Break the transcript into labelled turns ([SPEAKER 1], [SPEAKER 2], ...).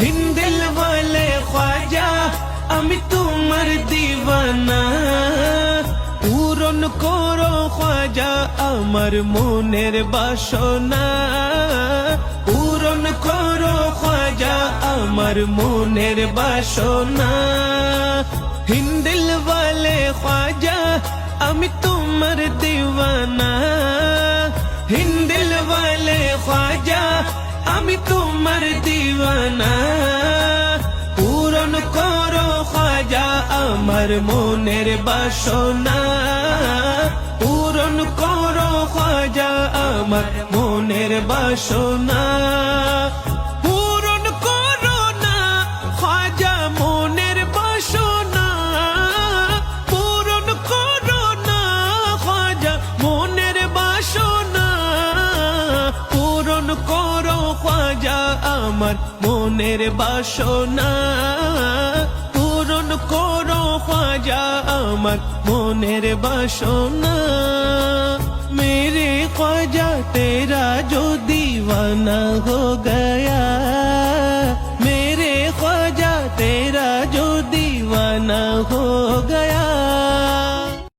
[SPEAKER 1] হিন্দিল ওয়ালে খ্বাজা আমি তোমার দিওয়ানা, পূরণ করো খ্বাজা আমার মনের বাসনা, পূরণ করো খ্বাজা আমার মনের বাসনা। হিন্দিল ওয়ালে খ্বাজা আমি তোমার দিওয়ানা, হিন্দিল ওয়ালে খ্বাজা আমি তোমার দিওয়ানা, পূরণ করো খ্বাজা আমার মনের বাসনা, পূরণ করো খ্বাজা আমার মনের বাসনা। পূরণ করো না খ্বাজা মনের বাসনা, পূরণ করো না খ্বাজা মনের বাসনা, পূরণ করো খ্বাজা আমার মনের বাসনা, পূরণ করো খ্বাজা আমার মনের বাসনা। मेरे ख्वाजा तेरा जो दीवाना हो गया